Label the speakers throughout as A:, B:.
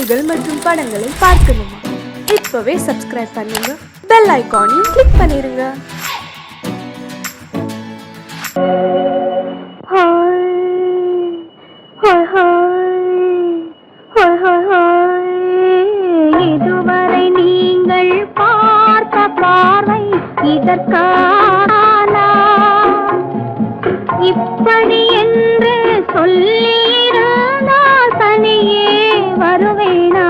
A: பாடல்கள் மற்றும் படங்களை பார்க்கணுமா? இப்பவே சப்ஸ்கிரைப் பண்ணுங்க, பெல் ஐகானையும் கிளிக் பண்ணிருங்க.
B: இதுவரை நீங்கள் பார்த்த பார்வை இதற்கானா? இப்படி என்று சொல்லியிருந்தால் தனியே வருவேனா?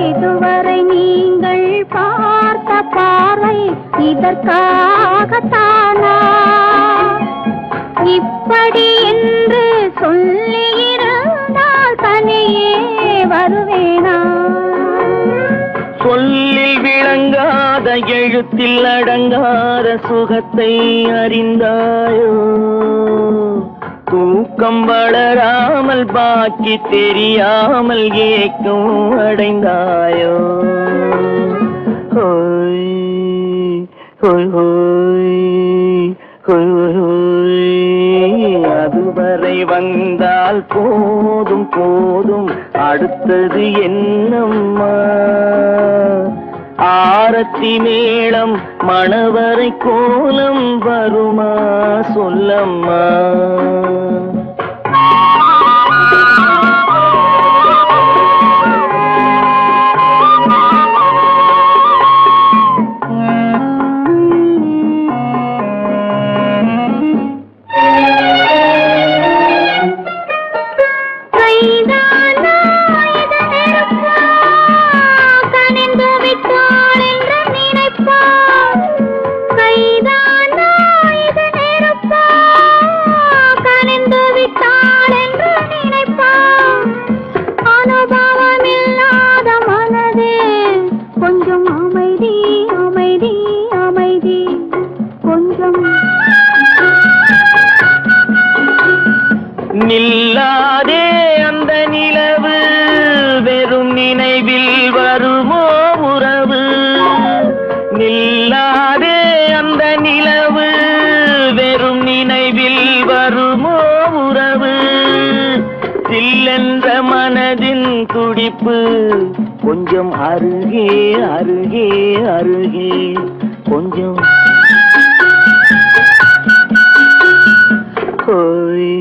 B: இதுவரை நீங்கள் பார்த்த பார்வை இதற்காகத்தானா? இப்படி என்று சொல்லியிருந்தால் தனியே வருவேனா?
C: சொல்லில் விளங்காத எழுத்தில் அடங்காத சுகத்தை அறிந்தாயோ? தூக்கம் வளராமல் பாக்கி தெரியாமல் ஏக்கம் அடைந்தாயோ? ஹோய் ஹோய் ஹோய் ஹோய் ஹோய். அதுவரை வந்தால் போதும் போதும், அடுத்தது என்னம்மா? ஆரத்தி மேளம் மணவரை கோலம் வருமா சொல்லம்மா? நில்லாதே அந்த நிலவு, வெறும் நினைவில் வருமோ உறவு? நில்லாதே அந்த நிலவு, வெறும் நினைவில் வருமோ உறவு? சில்லென்ற மனதின் துடிப்பு கொஞ்சம் அருகே அருகே அருகே கொஞ்சம். ஹோய்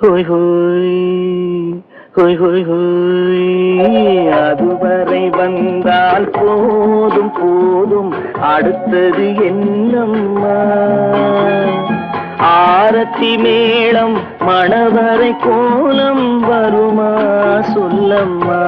C: ஹோய் ஹோய் ஹோய் ஹோய் ஹோய். அதுவரை வந்தால் போதும் போதும், அடுத்தது என்னம்மா? ஆரத்தி மேளம் மணவரை கோலம் வருமா சொல்லம்மா?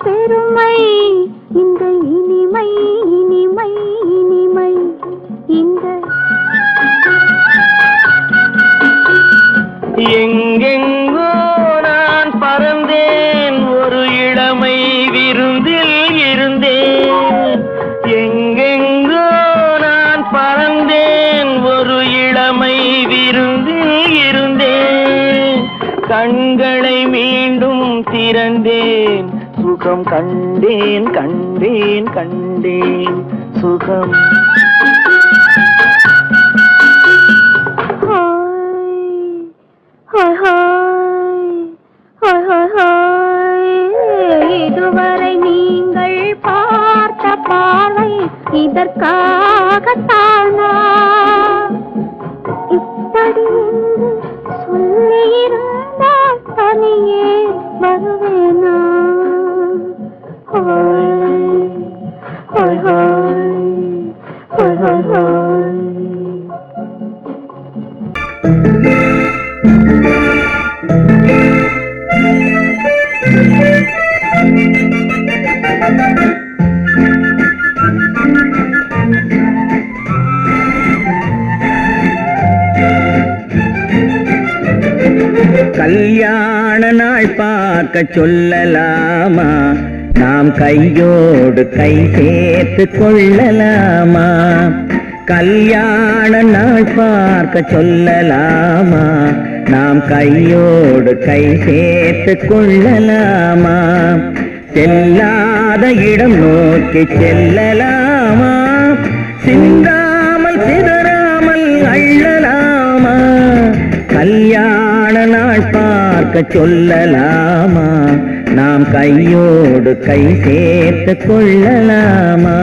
C: பெருமை இந்த இனிமை இனிமை இனிமை இந்த. எங்கெங்கோ நான் பறந்தேன், ஒரு இளமை விருந்தில் இருந்தேன். எங்கெங்கோ நான் பறந்தேன், ஒரு இளமை விருந்தில் இருந்தேன். கண்களை மீண்டும் திறந்தேன், சுகம் கண்டேன் கண்டேன் கண்டேன் சுகம். இதுவரை நீங்கள் பார்த்த பார்வை இதற்காகத்தானா? இப்படி சொல்லியிருந்தால் தனியே வருவேனா?
D: Thank you. பார்க்க சொல்லலாமா? நாம் கையோடு கை சேர்த்து கொள்ளலாமா? கல்யாண நாள் பார்க்க சொல்லலாமா? நாம் கையோடு கை சேர்த்து கொள்ளலாமா? செல்லாத இடம் நோக்கி செல்லலாமா? சிந்தாமல் சிதறாமல் அள்ளலாமா? கல்யாண நாள் பார்க்க சொல்லலாமா? நாம் கையோடு கை சேர்த்து கொள்ளலாமா?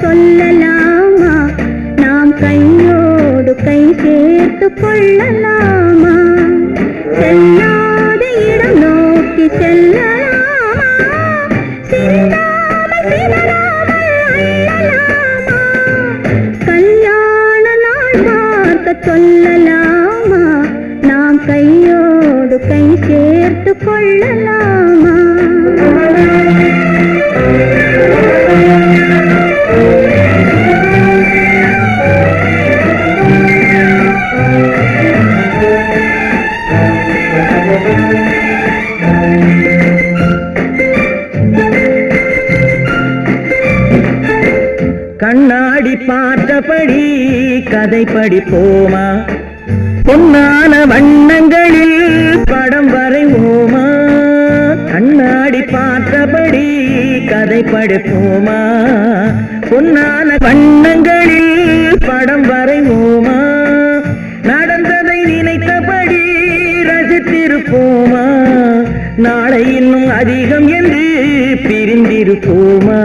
B: சொல்லலாமா? நாம் கையோடு கை சேர்த்து கொள்ளலாமா? செல்லாத இடம் நோக்கி செல்லலாமா? சிந்தாமல் சிதறாமல் அள்ளலாமா? கல்யாண நாள் பார்க்க சொல்லலாமா? நாம் கையோடு கை சேர்த்து கொள்ளலாமா?
D: கண்ணாடி பார்த்தபடி கதை படிப்போமா? பொன்னான வண்ணங்களில் படம் வரைவோமா? கண்ணாடி பார்த்தபடி கதை படிப்போமா? பொன்னான வண்ணங்களில் படம் வரைவோமா? நடந்ததை நினைத்தபடி ரசித்திருப்போமா? நாளை இன்னும் அதிகம் என்று பிரிந்திருப்போமா?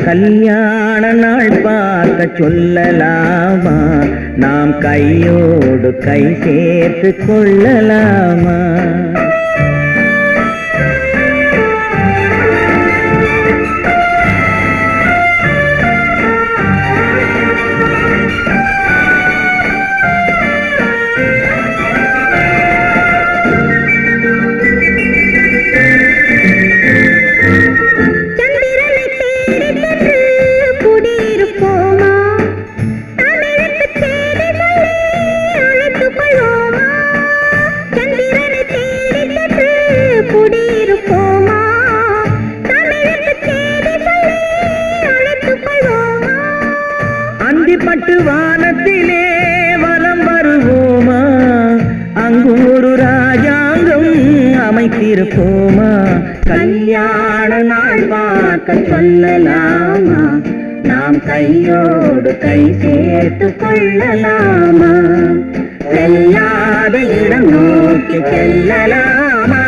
D: கல்யாண நாள் பார்க்க சொல்லலாமா? நாம் கையோடு கை சேர்த்து கொள்ளலாமா? அந்திப்பட்டு வானத்திலே வலம் வருவோமா? அங்கு ஒரு ராஜாங்கம் அமைத்திருப்போமா? கல்யாண நாள் பார்க்க சொல்லலாமா? நாம் கையோடு கை சேர்த்து கொள்ளலாமா? செல்லாத இடம் நோக்கி செல்லலாமா?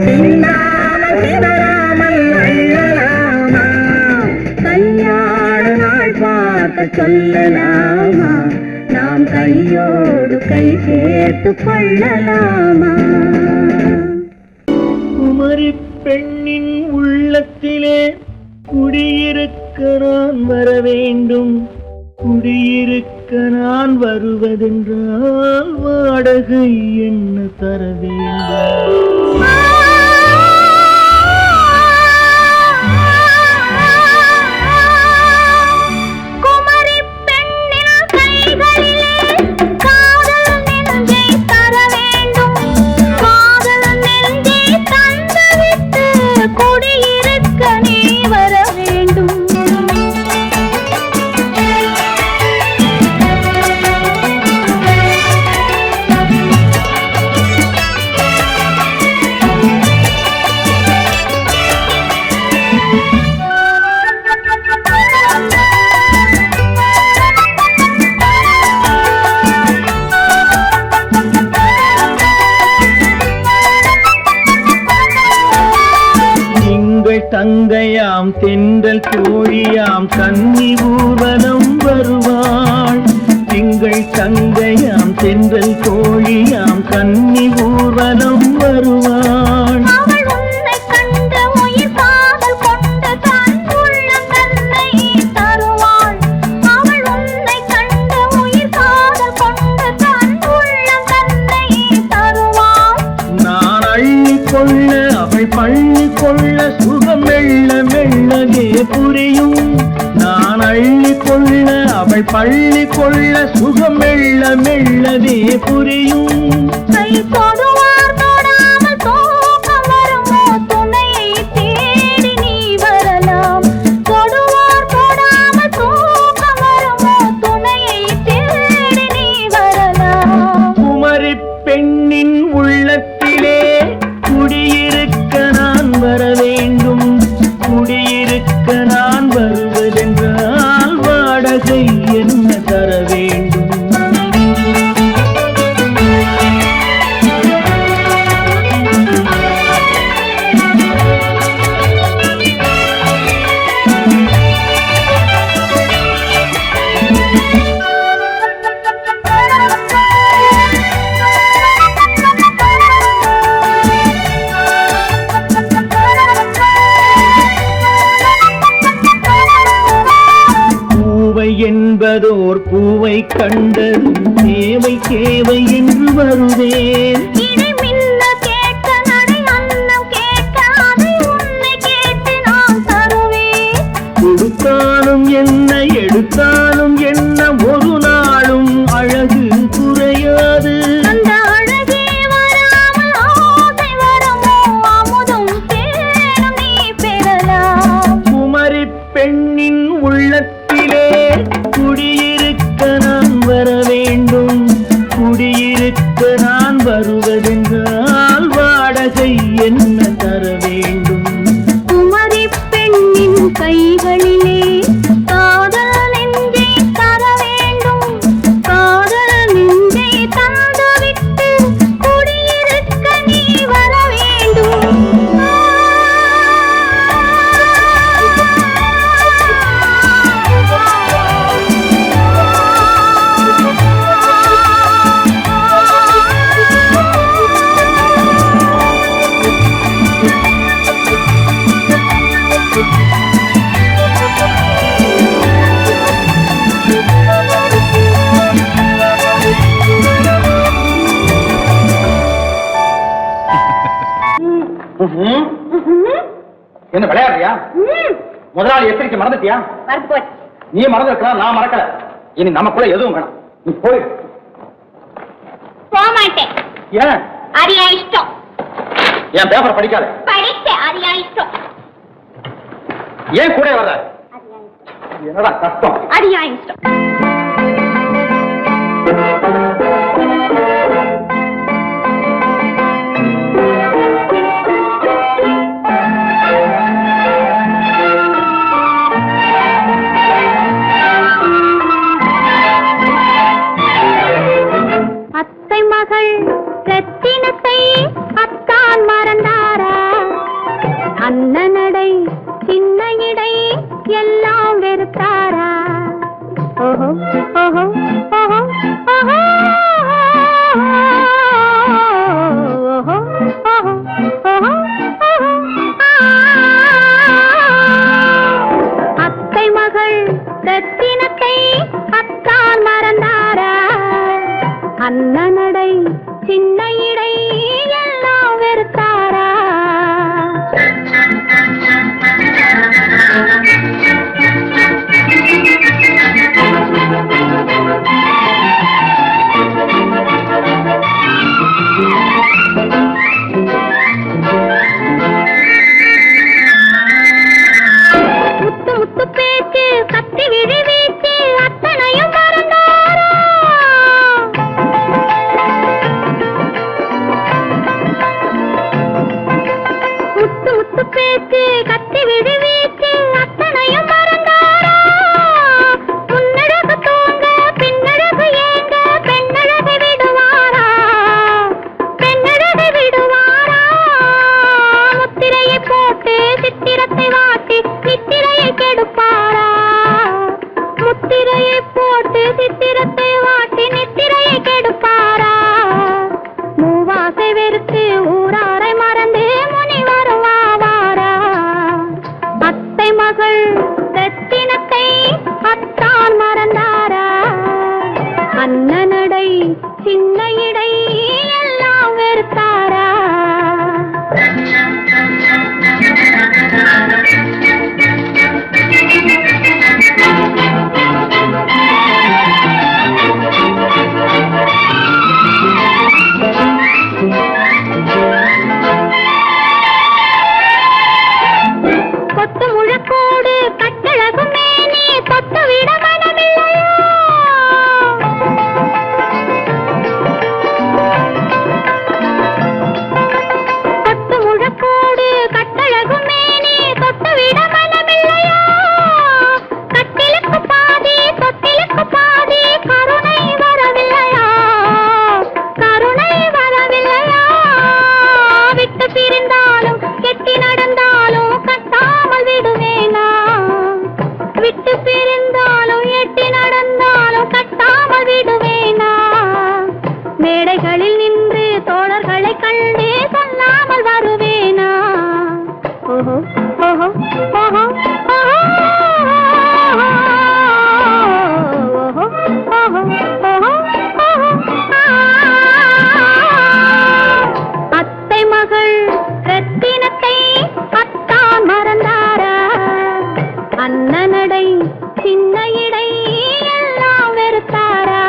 D: சிந்தாமல் சிதறாமல் அள்ளலாமா? கல்யாண நாள் பார்க்க சொல்லலாமா? நாம் கையோடு கை சேர்த்து கொள்ளலாமா?
C: குமரி பெண்ணின் உள்ளத்திலே குடியிருக்க நான் வர வேண்டும். குடியிருக்க நான் வருவதென்றால் வாடகை என்ன தர வேண்டும்? தங்கையாம் தென்றல் தோழியாம் கன்னி ஊர்வலம் வருவாள். திங்கள் தங்கையாம் தென்றல் தோழியாம் கன்னி ஊர்வலம் வருவாள்.
B: அவள் உன்னை கண்டு உயிர் காதல் கொண்டு தன் உள்ளம் தன்னை தருவாள். அவள் உன்னை கண்டு உயிர் காதல் கொண்டு தன் உள்ளம் தன்னை தருவாள்.
C: நான் அள்ளி கொள்ள அவள் பள்ளி கொள்ள சுகம் மெல்ல மெல்லவே புரியும். நான் அள்ளி கொள்ள அவள் பள்ளி கொள்ள சுகம் மெல்ல மெல்லவே புரியும்.
B: கை தொடுவார் தொடாமல் தூக்கம் வருமோ துணையை தேடி நீ வரலாம். தொடுவார் தொடாமல் தூக்கம் வருமோ துணையை தேடி நீ வரலாம்.
C: குமரி பெண்ணின் உள்ளத்திலே குடியிருக்க நான் வர வேண்டும். குடியிருக்க நான் வருவதென்றால் வாடகை என்ன தர வேண்டும்? என்பதோர் பூவை கண்டதும் தேவை தேவை என்று வருவேன்.
B: இதை மின்ன கேட்க நடை அன்னம் கேட்க அதை உன்னை கேட்டு நான் தருவேன்.
C: கொடுத்தாலும் என்ன எடுத்தாலும் என்ன ஒரு நாளும் அழகு குறையாது.
B: அந்த அழகே வராமல் ஆசை வருமோ அமுதும் தேனும் நீ பெறலாம்.
C: குமரி பெண்ணின் உள்ளத்திலே குடியிருக்க நான் வர வேண்டும். குடியிருக்க நான் வருவதென்றால் வாடகை என்ன தர வேண்டும்?
B: குமரி பெண்ணின் கைகளிலே காதல் நெஞ்சை தர வேண்டும். காதல் நெஞ்சை தந்துவிட்டு குடியிருக்க நீ வர வேண்டும்.
E: என்ன விளையாடுறியா? முதலாளி எச்சரிக்கை மறந்துட்டியா? நீ மறந்து இருக்கலாம், நான் மறக்கல. இனி நமக்குள்ள எதுவும் வேணாம், நீ போய்.
B: போமாட்டேன்.
E: ஏன்?
B: அது என் இஷ்டம்.
E: என் பேப்பர் படிக்காத.
B: படித்தேன், அது என் இஷ்டம்.
E: ஏன் கூட வர்ற? என்னடா கஷ்டம்?
B: அது என் இஷ்டம். அத்தை மகள் ரத்தினத்தை அத்தான் மறந்தாரா? அண்ணனடை சின்ன இடை எல்லாம் வெறுத்தாரா? ஓஹோ ஓஹோ ஓஹோ ஓஹோ ஓஹோ ஓஹோ ஓஹோ. அத்தை மகள் ரத்தினத்தை அத்தான் மறந்தாரா? அண்ணனடை சின்ன இடை எல்லாம் வெறுத்தாரா? சித்திரத்தை வாட்டி நித்திரையை கெடுப்பாரா முத்திரையை போட்டு சித்திரத்தை வாட்டி நித்திரையை கெடுப்பாரா மூவாசை வெறுத்து ஊராரை மறந்து முனி வருவாரா அத்தை மகள் ரத்தினத்தை அத்தான் மறந்தாரா அண்ணனடை சின்ன இடை எல்லாம் வெறுத்தாரா கொத்து முழக்கோடு கட்டழகும் மேனி தொட்டு விட மனமில்லையோ கொத்து முழக்கோடு கட்டழகும் மேனி தொட்டு விட மனமில்லையோ கட்டிலுக்கு பாதி தொட்டிலுக்கு பாதி கருணை வரவில்லையா கருணை வரவில்லையா விட்டு பிரிந்தாலும் கெட்டி நடந்தாலும் கட்டாமல் விடுவேனா விட்டு பிரிந்தாலும் எட்டி நடந்தாலும் கட்டாமல் விடுவேனா மேடைகளில் நின்று தோழர்களை கண்டு சொல்லாமல் வருவேனா ஓஹோ ஓஹோ ஓஹோ அத்தை மகள் ரத்தினத்தை அத்தான் மறந்தாரா அண்ணனடை சின்ன இடை எல்லாம் வெறுத்தாரா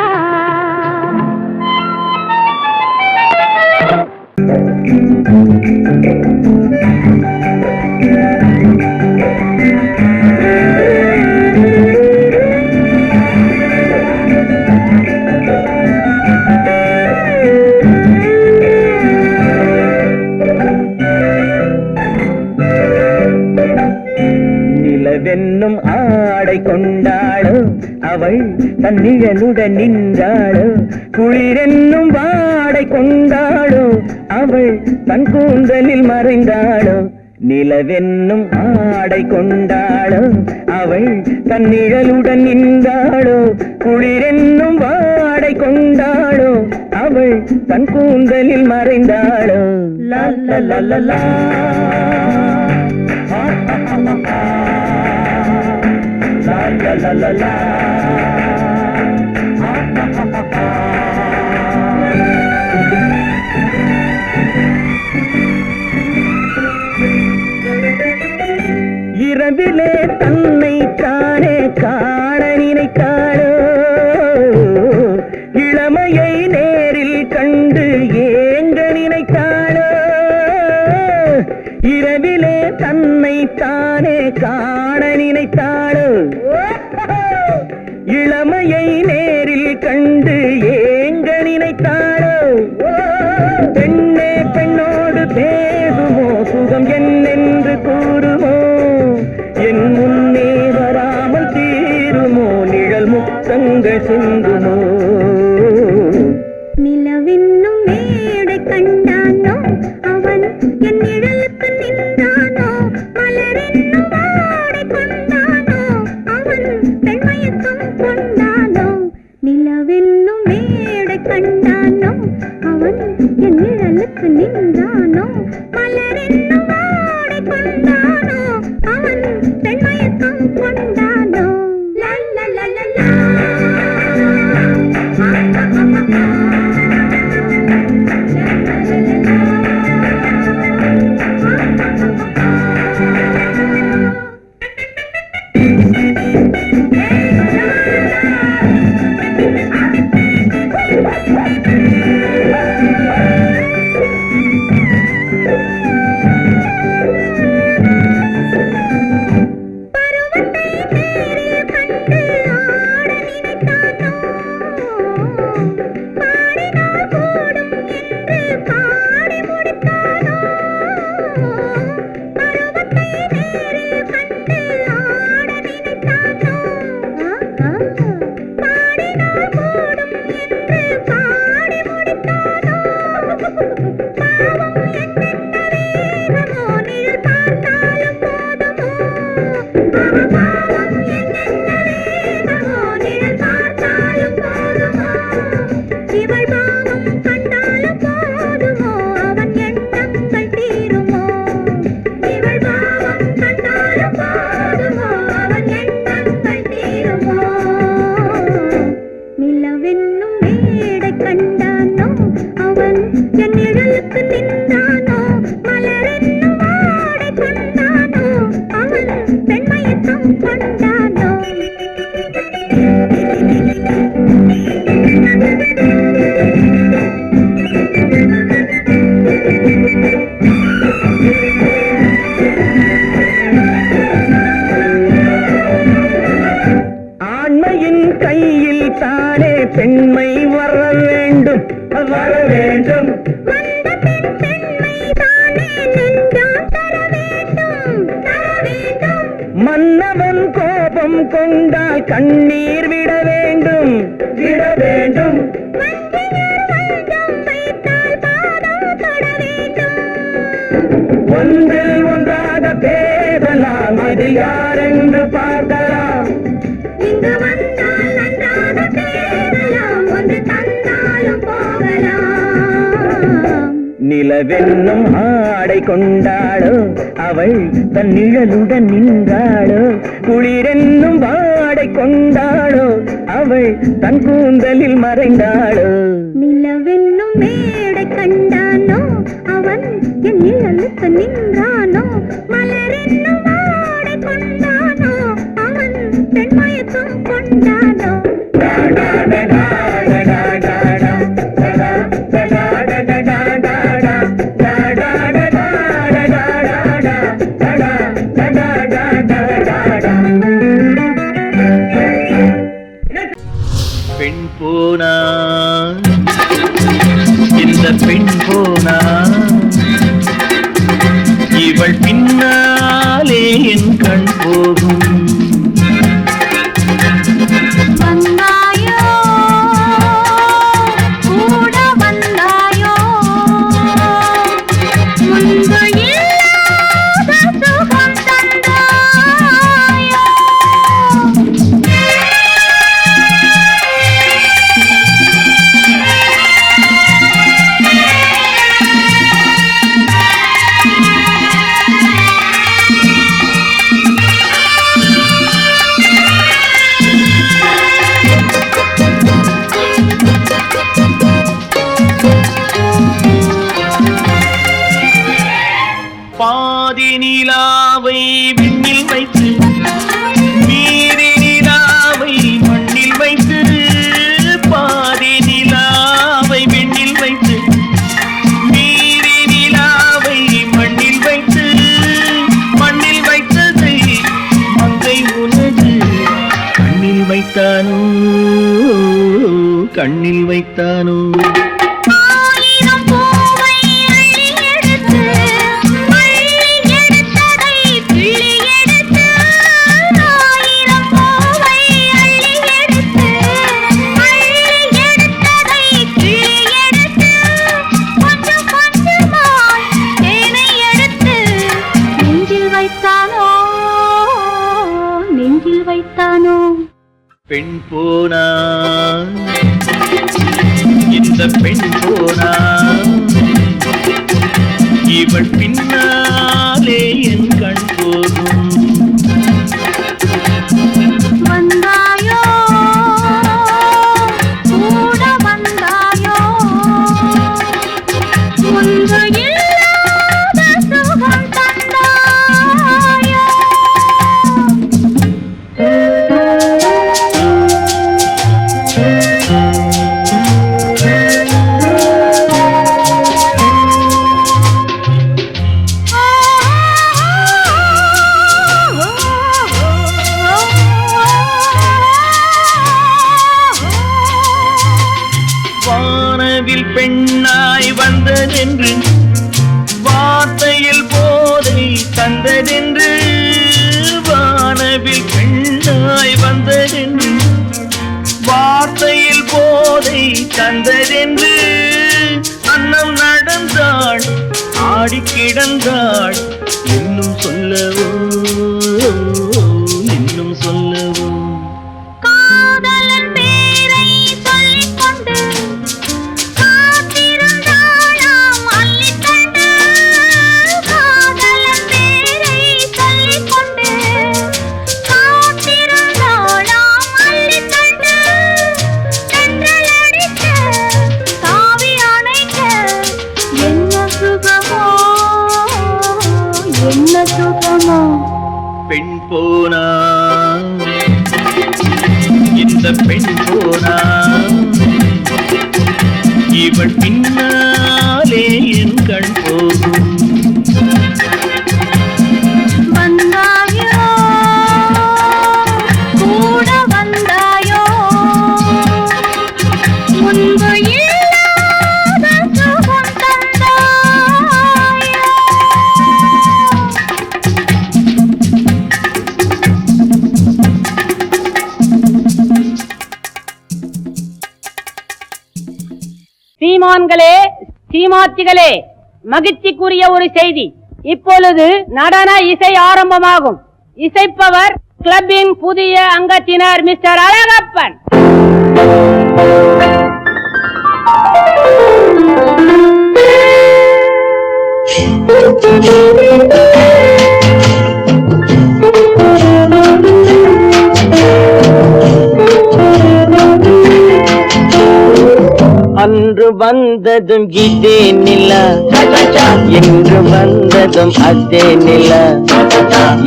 C: நிலவென்னும் ஆடை கொண்டாளோ அவள் தன்னிழலுடன் நின்றாளோ குளிரென்னும் வாடை கொண்டாளோ அவள் தன் கூந்தலில் மறைந்தாளோ நிலவென்னும் ஆடை கொண்டாளோ அவள் தன்னிழலுடன் நின்றாளோ குளிரென்னும் வாடை கொண்டாளோ அவள் தன் கூந்தலில் மறைந்தாளோ லா லா லா லா லா la la la la இரவிலே தன்னை தானே காண நினைத்தாளோ இளமையை நேரில் கண்டு ஏங்க நினைத்தாளோ இரவிலே தன்னை தானே காண நினைத்தாளோ இளமையை நேரில் கண்டு ஏங்க நினைத்தாளோ பெண்ணே பெண்ணோடு பேசுமோ சுகம் என்னென்று கூறுமோ என் முன்னே வராமல் தீருமோ நிழல் முத்தங்கள் சிந்துமோ
B: நிலவென்னும் மேடை கண்டானோ அவன் என் நிழலுக்கு நின்றானோ மலரென்னும் வாடை கொண்டானோ அவன் பெண்மயக்கம் கொண்டானோ நிலவென்னும் மேடை கண்டானோ அவன் என் நிழலுக்கு நின்றானோ மலரென்னும் வாடை கொண்டானோ அவன் பெண்மயக்கம் கொண்டானோ லா லா லா லா லா
C: கண்ணியம் கொண்டால் கண்ணீர் விட வேண்டும் விட வேண்டும். ஒன்றில் ஒன்றாக பேசலாம், அது யாரென்று பார்க்கலாம்.
D: இங்கு வந்தால் நன்றாக பேசலாம், ஒன்று தந்தாலும் போகலாம்.
C: நிலவென்னும் ஆடை கொண்டாளோ அவள் தன் நிழலுடன் நின்றாளோ, குளிரென்னும் வாடை கொண்டாளோ அவள் தன் கூந்தலில் மறைந்தாளோ.
D: நிலவென்னும் மேடை கண்டானோ அவன் என் நிழலுக்கு நின்றானோ, மலரென்னும் ஆடை கொண்டானோ அவன் பெண்மயக்கம் கொண்டானோ.
C: பெண் போனா இந்த பெண் போனா இவள் பின்னாலே என் கண் போகும்.
B: வந்தாயோ கூட வந்தாயோ முன்பு இல்லாத சுகம் தந்தாயோ.
C: பாதி நிலாவை விண்ணில் வைத்து மீறி நிலாவை மண்ணில் வைத்து, பாதி நிலாவை விண்ணில் வைத்து மீறி நிலாவை மண்ணில் வைத்து, மண்ணில் வைத்ததை மங்கை உனது கண்ணில் வைத்தானோ கண்ணில் வைத்தானோ.
B: ஆயிரம் பூவை அள்ளி எடுத்து அள்ளி எடுத்ததை கிள்ளி எடுத்து, ஆயிரம் பூவை அள்ளி எடுத்து அள்ளி எடுத்ததை கிள்ளி எடுத்து, கொஞ்சம் கொஞ்சமாய் தேனை எடுத்து நெஞ்சில் வைத்தானோ நெஞ்சில் வைத்தானோ.
C: பெண் போனா இந்த பெண் போனா இவள் பின்னாலே என் கண் போகும்.
B: வந்தாயோ கூட வந்தாயோ முன்பு இல்லாத சுகம் தந்தாயோ.
C: வானவில் பெண்ணாய் வந்ததென்று வார்த்தையில் போதை தந்ததென்று, வானவில் பெண்ணாய் வந்ததென்று வார்த்தையில் போதை தந்ததென்று, அன்னம் நடந்தாள் ஆடி கிடந்தாள் இன்னும் சொல்லவோ இன்னும் சொல்லவோ.
B: காதலன் பேரை சொல்லிக் கொண்டு காத்திருந்தாளாம் அள்ளிக்கண்டு, காதலன் பேரை சொல்லிக் கொண்டு காத்திருந்தாளாம் அள்ளிக்கண்டு, தென்றல் அடிக்க தாவி அணைக்க என்ன சுகமோ என்ன சுகமோ.
C: பெண் போனா
F: சீமான்களே, சீமாத்திகளே, மகிழ்ச்சிக்குரிய ஒரு செய்தி. இப்பொழுது நடன இசை ஆரம்பமாகும். இசைப்பவர் கிளப்பின் புதிய அங்கத்தினர் மிஸ்டர் அழகப்பன்.
C: அன்று வந்ததும் இதே நிலா, என்று வந்ததும் அதே நிலா,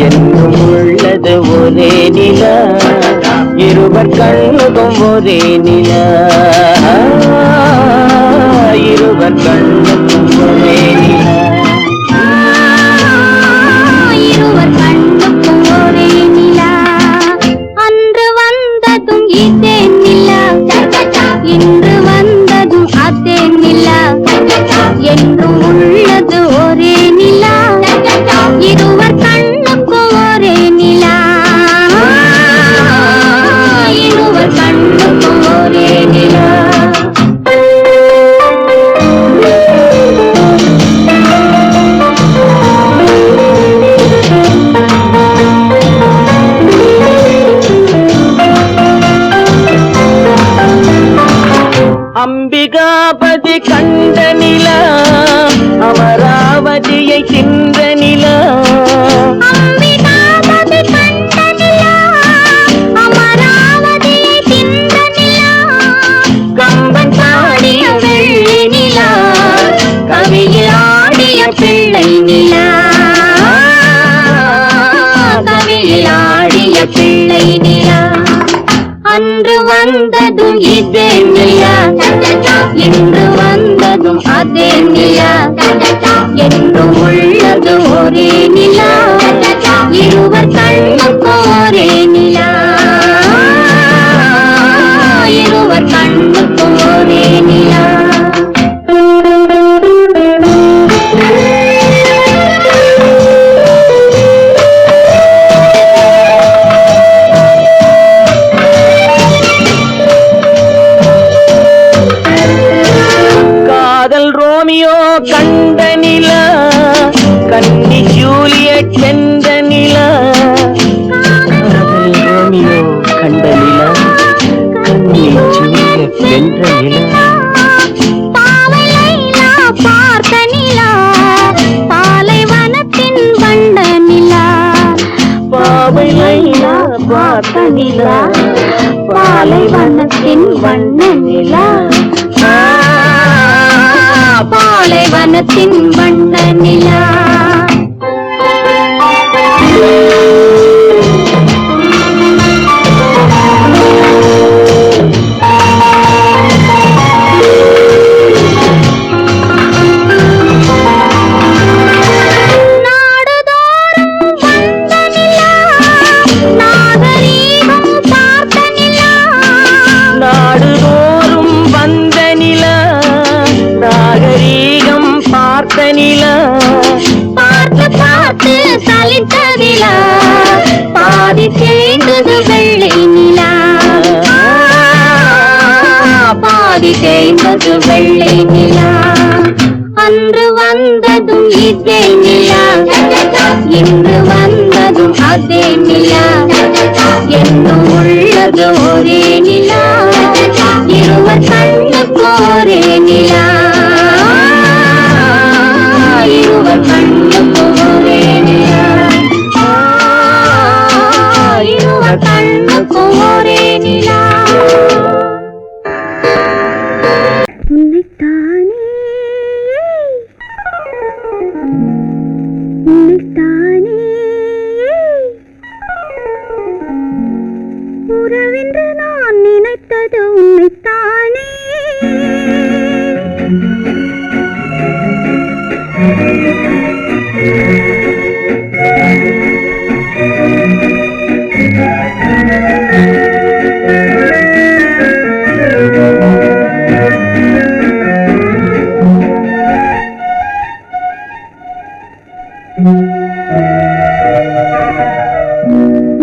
C: என்றும் உள்ளது ஒரே நிலா, இருவர் கண்ணுக்கும் ஒரே நிலா, இருவர் கண்ணுக்கும் ஒரே நிலா,
B: இருவர் கண்ணுக்கும் ஒரே நிலா. அன்று வந்ததும் இதே நிலா, இன்று வந்ததும் அதே நிலா, என்றும் உள்ளது ஒரே நிலா, இருவர் கண்ணுக்கும் ஒரே நிலா, இருவர் கண்ணுக்கும் ஒரே நிலா.
C: அம்பிகாபதி கண்ட நிலா, அமராவதியை தின்ற நிலா,
B: அம்பிகாபதி கண்ட நிலா, அமராவதியை தின்ற நிலா, கம்பன் பாடிய வெள்ளி நிலா, கவியில் ஆடிய பிள்ளை நிலா, கவியில் ஆடிய பிள்ளை நிலா. அன்று வந்ததும் இதே நிலா, இன்று வந்ததும் அதே நிலா, என்றும் உள்ளது ஒரே நிலா, இருவர் கண்ணுக்கும் ஒரே நிலா, இருவர் கண்ணுக்கும் ஒரே நிலா.
C: கண்ட நிலா, கன்னி ஜூலியட் சென்ற நிலா, காதல் ரோமியோ கண்ட நிலா, கன்னி ஜூலியட் சென்ற நிலா,
B: பாவை லைலா பார்த்த நிலா, பாலைவனத்தின் வண்ட நிலா,
C: பாவை லைலா பார்த்த நிலா,
B: பாலைவனத்தின் வண்ண நிலா, பாலைவனத்தின் வண்ண நிலா. பார்த்து பார்த்து சலித்த நிலா, பாதி தேய்ந்தது வெள்ளை நிலா, பாதி தேய்ந்தது வெள்ளை நிலா. அன்று வந்ததும் இதே நிலா, இன்று வந்ததும் அதே நிலா, என்றும் உள்ளது ஒரே நிலா, இருவர் கண்ணுக்கு ஒரே நிலா, இருவர் கண்ணுக்கும் ஒரே நிலா, இருவர் கண்ணுக்கும் ஒரே நிலா.
D: உன்னைத்தானே உன்னைத்தானே உறவென்று நான் நினைத்தது உன்னைத்தானே,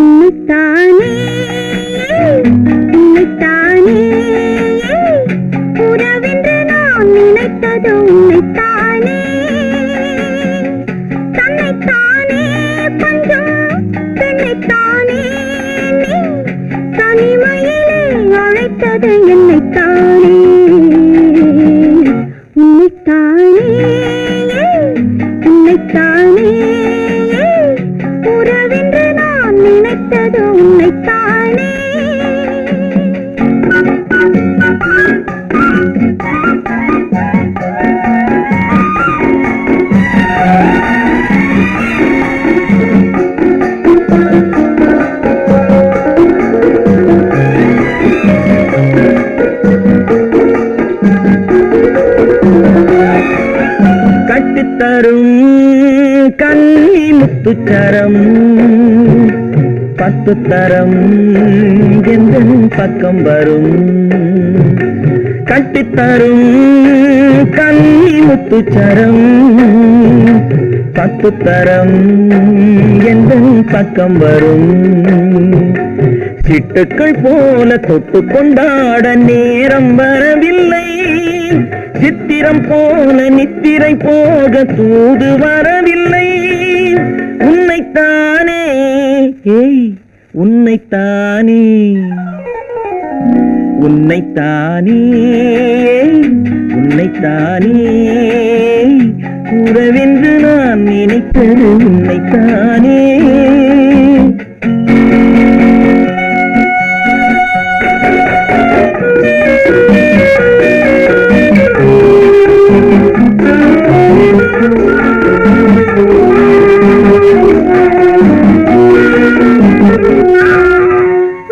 D: உன்னைத்தானே உன்னைத்தானே உறவென்று நான் நினை உன்னைத்தானே உறவென்று நான் நினைத்தது உன்னைத்தானே
C: கட்டித்தரும் கண்ணி முத்துச்சரம் 10 தரம் எந்த பக்கம் வரும் கட்டித்தரும் கண்ணி முத்துச்சரம் 10 தரம் எந்த பக்கம் வரும் சிட்டுக்கள் போல தொட்டு கொண்டாட நேரம் வரவில்லை சித்திரம் போல நித்திரை போக தூது வரவில்லை உன்னைத்தானே உன்னைத்தானே உன்னைத்தானே உன்னைத்தானே உறவென்று நான் நினைத்தது உன்னைத்தானே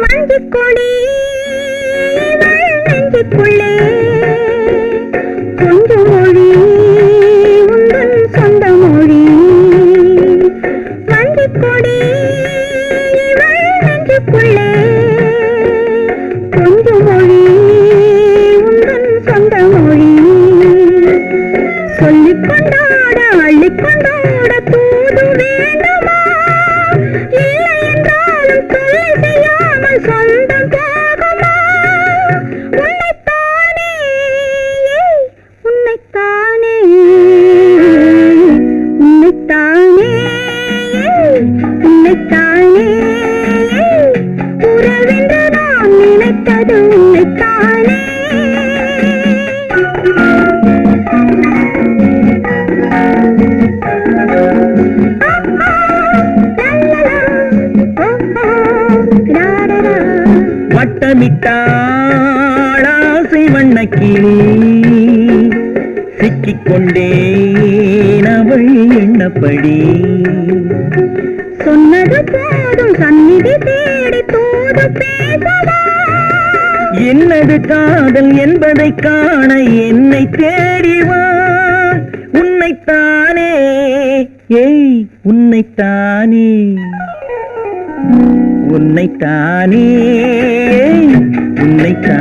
D: மஞ்சக்கொடி நெஞ்சுக்குள்ளே கொஞ்சம் மொழி உங்கள் சொந்த மொழி மஞ்சக்கொடி நெஞ்சுக்குள்ளே கொஞ்சம் மொழி உங்கள் சொந்த மொழி சொல்லிக் கொண்டாட அள்ளிக் கொண்டாட தூது வேண்டுமா இல்லை என்றாலும் தொல்லை செய்யாமல் சொந்தம் போகுமா உன்னைத்தானே உன்னைத்தானே உன்னைத்தானே உன்னைத்தானே உறவென்று நான் நினைத்தது உன்னைத்தானே
C: வட்டமிட்டாளாசை வண்ணக்கிளி சிக்கிக்கொண்டேன் அவள் எண்ணப்படி
D: சொன்னது போதும் சந்நிதி தேடி தூது பேசவா
C: என்னது காதல் என்பதை காண என்னை தேடிவா உன்னைத்தானே உன்னைத்தானே உன்னைத்தானே உன்னைத்தானே